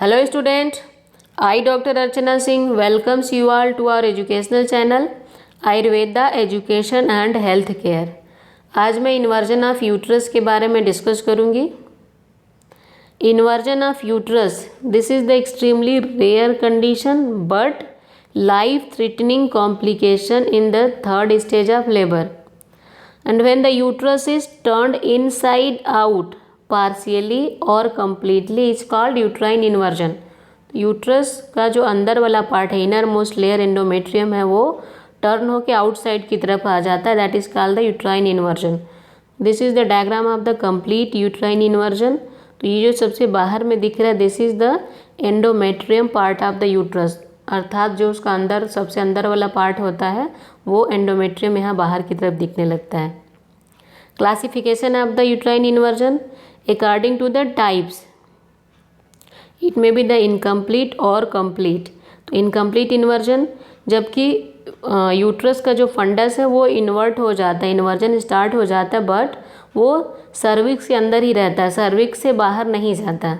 Hello student, I Dr. Archana Singh welcomes you all to our educational channel Ayurveda education and health care. आज मैं inversion of uterus के बारे में discuss करूंगी। Inversion of uterus, this is the extremely rare condition but life threatening complication in the third stage of labour and when the uterus is turned inside out partially or completely is called uterine inversion। Uterus का जो अंदर वाला part है, inner most layer endometrium है, वो turn होकर outside की तरफ आ जाता है, that is called the uterine inversion. This is the diagram of the complete uterine inversion. तो ये जो सबसे बाहर में दिख रहा है, this is the endometrium part of the uterus, अर्थात जो उसका अंदर सबसे अंदर वाला पार्ट होता है वो एंडोमेट्रियम यहाँ बाहर की तरफ दिखने लगता है। Classification of the uterine inversion according to the types, it may be the incomplete or complete. तो इनकम्प्लीट इन्वर्जन, जबकि यूट्रस का जो फंडस है वो इन्वर्ट हो जाता है, इन्वर्जन स्टार्ट हो जाता है, बट वो सर्विक्स के अंदर ही रहता है, सर्विक्स से बाहर नहीं जाता,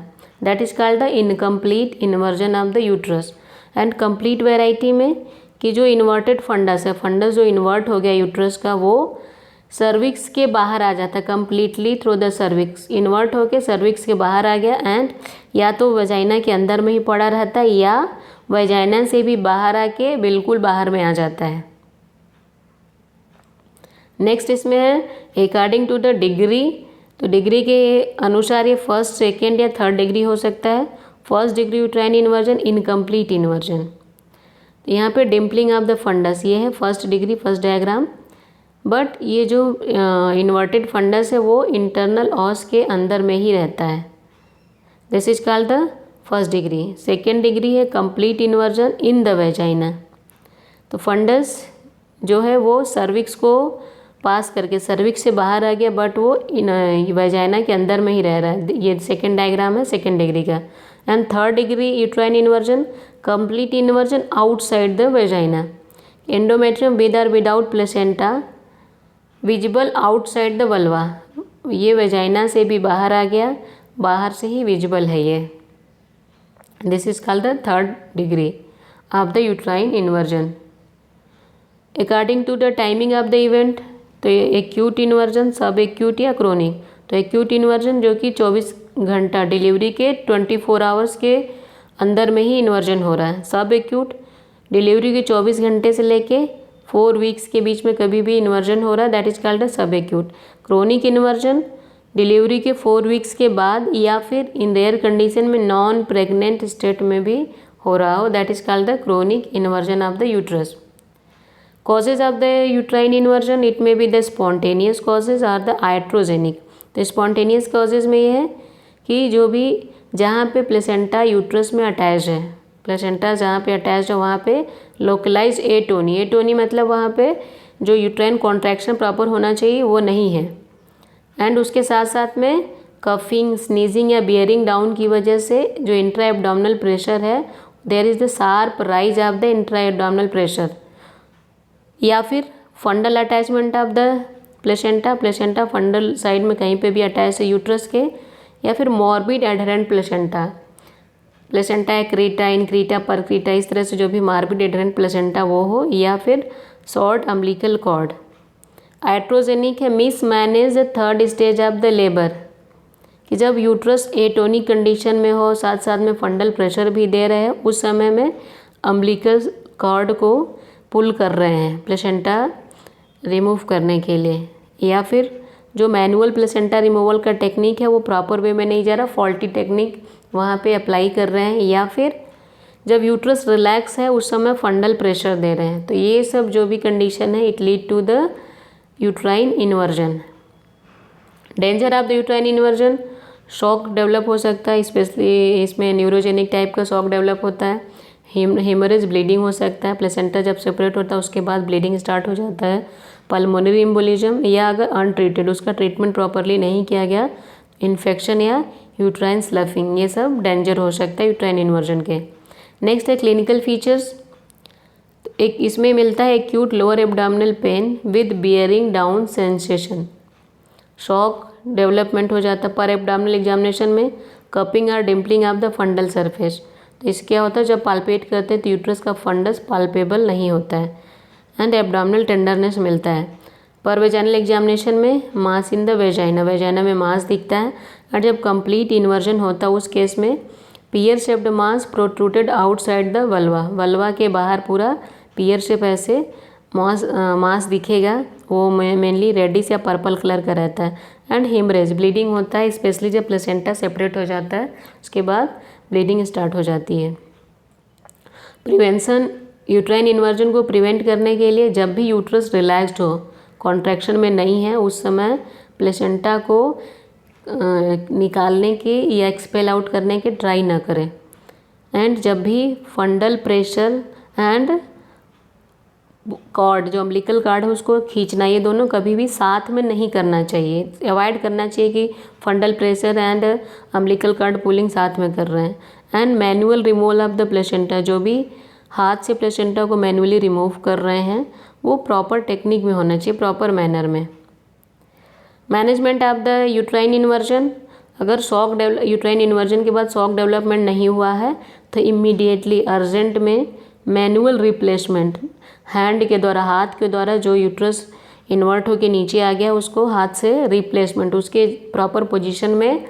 that is called the incomplete inversion of the uterus. And complete variety में कि जो इन्वर्टेड फंडस है, फंडस जो इन्वर्ट हो गया यूट्रस का, वो सर्विक्स के बाहर आ जाता है completely through the cervix, invert होके सर्विक्स के बाहर आ गया एंड या तो वजाइना के अंदर में ही पड़ा रहता है या वजाइना से भी बाहर आके बिल्कुल बाहर में आ जाता है। नेक्स्ट इसमें है अकॉर्डिंग टू द डिग्री। तो डिग्री के अनुसार ये फर्स्ट, सेकेंड या थर्ड डिग्री हो सकता है। First degree uterine inversion, incomplete inversion. तो यहाँ पे डिम्पलिंग ऑफ द फंडस, ये है first degree, first diagram. But ये जो इन्वर्टेड फंडस है वो इंटरनल ऑस के अंदर में ही रहता है, this is called the first degree. Second degree है complete inversion in the vagina. तो फंडस जो है वो सर्विक्स को पास करके सर्विक्स से बाहर आ गया, बट वो वेजाइना के अंदर में ही रह रहा है। ये सेकेंड डायग्राम है सेकेंड डिग्री का। And third degree uterine inversion, complete inversion outside the vagina, endometrium with और without placenta, visible outside the vulva. ये वेजाइना से भी बाहर आ गया, बाहर से ही विजिबल है ये। This is called the third degree of the uterine inversion. According to the timing of the event, तो एक्यूट इन्वर्जन, सब एक्यूट या क्रोनिक। तो एक्यूट इन्वर्जन जो कि 24 घंटा डिलीवरी के 24 आवर्स के अंदर में ही इन्वर्जन हो रहा है। सब एक्यूट डिलीवरी के 24 घंटे से लेके 4 वीक्स के बीच में कभी भी इन्वर्जन हो रहा है, that is called the subacute. Chronic inversion delivery के 4 वीक्स के बाद या फिर इन रेयर कंडीशन में नॉन प्रेग्नेंट स्टेट में भी हो रहा हो, that is called the chronic inversion of the uterus. Causes of the uterine inversion, it may be the spontaneous causes or the iatrogenic. तो स्पॉन्टेनियस कॉजेज में ये है कि जो भी जहाँ पे प्लेसेंटा यूट्रस में अटैच है, प्लेसेंटा जहाँ पे अटैच है वहाँ पे लोकलाइज एटोनी, एटोनी मतलब वहाँ पे जो यूट्राइन कॉन्ट्रैक्शन प्रॉपर होना चाहिए वो नहीं है। एंड उसके साथ साथ में कफिंग, स्नीजिंग या बियरिंग डाउन की वजह से जो इंट्रा एब्डोमिनल प्रेशर है, there is the sharp rise of the intra abdominal pressure. या फिर fundal attachment of the placenta, placenta fundal side में कहीं पे भी अटैच है यूट्रस के, या फिर मॉर्बिड एडहेरेंट प्लेसेंटा, प्लेसेंटा एक्रीटा, इनक्रीटा, परक्रीटा, इस तरह से जो भी मॉर्बिड एडहेरेंट प्लेसेंटा वो हो, या फिर शॉर्ट अम्बिलिकल कॉर्ड। आइट्रोजेनिक है miss manage the third stage of the labour, कि जब यूट्रस एटोनिक कंडीशन में हो, साथ साथ में फंडल प्रेशर भी दे रहे हैं, उस समय में अम्बिलिकल कॉर्ड को पुल कर रहे हैं प्लेसेंटा रिमूव करने के लिए, या फिर जो मैनुअल प्लेसेंटा रिमूवल का टेक्निक है वो प्रॉपर वे में नहीं जा रहा, फॉल्टी टेक्निक वहाँ पे अप्लाई कर रहे हैं, या फिर जब यूट्रस रिलैक्स है उस समय फंडल प्रेशर दे रहे हैं। तो ये सब जो भी कंडीशन है, it lead to the uterine inversion. Danger of the uterine inversion, shock develop हो सकता है, स्पेशली इसमें न्यूरोजेनिक टाइप का शॉक डेवलप होता है। हेमरेज, ब्लीडिंग हो सकता है, प्लेसेंटा जब सेपरेट होता है उसके बाद ब्लीडिंग स्टार्ट हो जाता है। पल्मोनरी एम्बोलिज्म, या अगर अनट्रीटेड, उसका ट्रीटमेंट प्रॉपरली नहीं किया गया, इन्फेक्शन या यूट्राइन स्लफिंग, ये सब डेंजर हो सकता है यूट्राइन इन्वर्जन के। नेक्स्ट है क्लिनिकल फीचर्स। एक इसमें मिलता है acute lower abdominal pain with bearing down sensation, shock development हो जाता है पर एब्डोमिनल एग्जामिनेशन में, कपिंग और डिम्पलिंग ऑफ द फंडल सरफेस। तो इससे क्या होता है, जब पाल्पेट करते हैं तो यूट्रस का फंडस पाल्पेबल नहीं होता है एंड एब्डोमिनल टेंडरनेस मिलता है। पर वेजाइनल एग्जामिनेशन में मास इन द वेजाइना, वेजाइना में मास दिखता है। और जब कंप्लीट इन्वर्जन होता है उस केस में pear shaped mass protruded outside the vulva, vulva के बाहर पूरा पियर शेप ऐसे मास दिखेगा। वो मेनली रेडिश या पर्पल कलर का रहता है। एंड हेमरेज, ब्लीडिंग होता है, स्पेशली जब प्लेसेंटा सेपरेट हो जाता है उसके बाद ब्लीडिंग स्टार्ट हो जाती है। प्रिवेंशन, यूट्राइन इन्वर्जन को प्रिवेंट करने के लिए जब भी यूट्रस रिलैक्स्ड हो, कॉन्ट्रैक्शन में नहीं है, उस समय प्लेसेंटा को निकालने के या एक्सपेल आउट करने के ट्राई ना करें। एंड जब भी फंडल प्रेशर एंड कॉर्ड, जो अम्बिलिकल कॉर्ड है उसको खींचना, ये दोनों कभी भी साथ में नहीं करना चाहिए। अवॉइड करना चाहिए कि fundal pressure and umbilical cord pulling साथ में कर रहे हैं। And manual removal of the placenta, जो भी हाथ से प्लेसेंटा को मैनुअली रिमूव कर रहे हैं वो प्रॉपर टेक्निक में होना चाहिए, प्रॉपर मैनर में। Management of the uterine inversion, अगर यूट्राइन इन्वर्जन के बाद शॉक डेवलपमेंट नहीं हुआ है तो इमीडिएटली अर्जेंट में मैनुअल रिप्लेसमेंट, हैंड के द्वारा, हाथ के द्वारा जो यूट्रस इन्वर्ट होकर नीचे आ गया उसको हाथ से रिप्लेसमेंट, उसके प्रॉपर पोजीशन में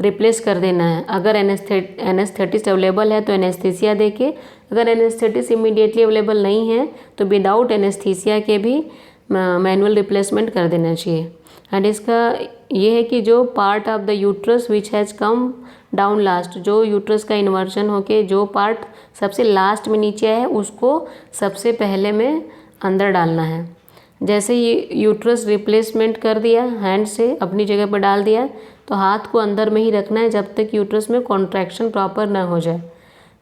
रिप्लेस कर देना है। अगर एनेस्थेटिस्ट अवेलेबल है तो एनेस्थीसिया देके, अगर एनेस्थेटिस्ट इमीडिएटली अवेलेबल नहीं है तो विदाउट एनेस्थीसिया के भी मैनुअल रिप्लेसमेंट कर देना चाहिए। एंड इसका ये है कि जो part of the uterus which has come down last, जो यूट्रस का इन्वर्जन होके जो पार्ट सबसे लास्ट में नीचे है उसको सबसे पहले में अंदर डालना है। जैसे ये यूट्रस रिप्लेसमेंट कर दिया, हैंड से अपनी जगह पर डाल दिया, तो हाथ को अंदर में ही रखना है जब तक यूट्रस में कॉन्ट्रैक्शन प्रॉपर ना हो जाए।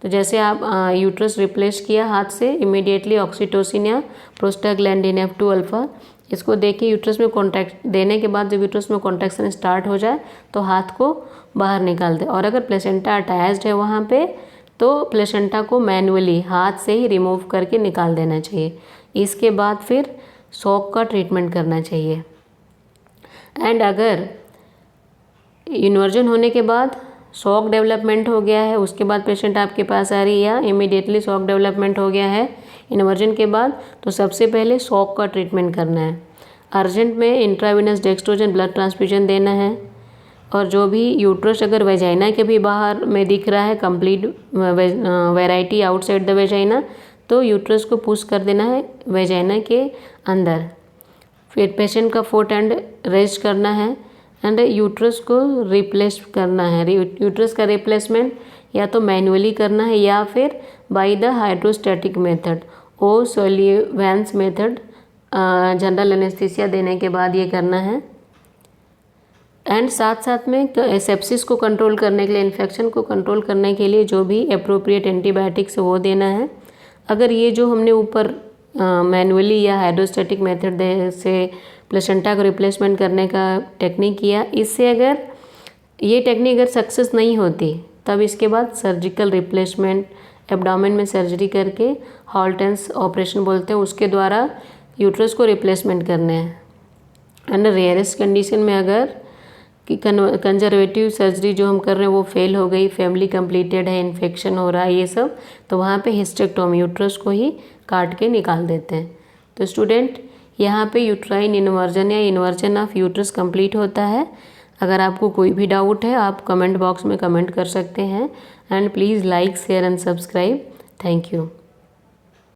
तो जैसे आप यूट्रस रिप्लेस किया हाथ से, इमीडिएटली ऑक्सीटोसिन या प्रोस्टाग्लैंडिन F2 अल्फा इसको देके यूट्रस में कॉन्ट्रैक्ट देने के बाद जब यूट्रस में कॉन्ट्रैक्शन स्टार्ट हो जाए तो हाथ को बाहर निकाल दे। और अगर प्लेसेंटा अटैच्ड है वहाँ पे तो प्लेसेंटा को मैनुअली हाथ से ही रिमूव करके निकाल देना चाहिए। इसके बाद फिर शॉक का ट्रीटमेंट करना चाहिए। एंड अगर इन्वर्जन होने के बाद शॉक डेवलपमेंट हो गया है, उसके बाद पेशेंट आपके पास आ रही है या इमीडिएटली शॉक डेवलपमेंट हो गया है इन्वर्जन के बाद, तो सबसे पहले शॉक का ट्रीटमेंट करना है। अर्जेंट में इंट्रावेनस डेक्स्ट्रोजन ब्लड ट्रांसफ्यूजन देना है। और जो भी यूट्रस अगर वेजाइना के भी बाहर में दिख रहा है, complete variety outside the vagina, तो यूट्रस को पुश कर देना है वेजाइना के अंदर। फिर पेशेंट का फोर्थ हैंड रेस्ट करना है एंड यूट्रस को रिप्लेस करना है। यूट्रस का रिप्लेसमेंट या तो मैनुअली करना है या फिर by the hydrostatic method, O'Sullivan's method, general anaesthesia देने के बाद ये करना है। एंड साथ साथ में सेप्सिस को कंट्रोल करने के लिए, इन्फेक्शन को कंट्रोल करने के लिए जो भी अप्रोप्रिएट एंटीबायोटिक्स वो देना है। अगर ये जो हमने ऊपर मैनुअली या हाइड्रोस्टैटिक मेथड से प्लेसेंटा को रिप्लेसमेंट करने का टेक्निक किया, इससे अगर ये टेक्निक अगर सक्सेस नहीं होती तब इसके बाद सर्जिकल रिप्लेसमेंट, एब्डोमेन में सर्जरी करके हॉल्टेंस ऑपरेशन बोलते हैं, उसके द्वारा यूट्रस को रिप्लेसमेंट करने हैं। एंड रेयरेस्ट कंडीशन में अगर कि कंजर्वेटिव सर्जरी जो हम कर रहे हैं वो फेल हो गई, फैमिली कंप्लीटेड है, इन्फेक्शन हो रहा है, ये सब, तो वहाँ पे हिस्टेक्टोमी, यूट्रस को ही काट के निकाल देते हैं। तो स्टूडेंट यहाँ पे यूट्राइन इन्वर्जन या इन्वर्जन ऑफ यूट्रस कंप्लीट होता है। अगर आपको कोई भी डाउट है आप कमेंट बॉक्स में कमेंट कर सकते हैं। And please like, share and subscribe. Thank you.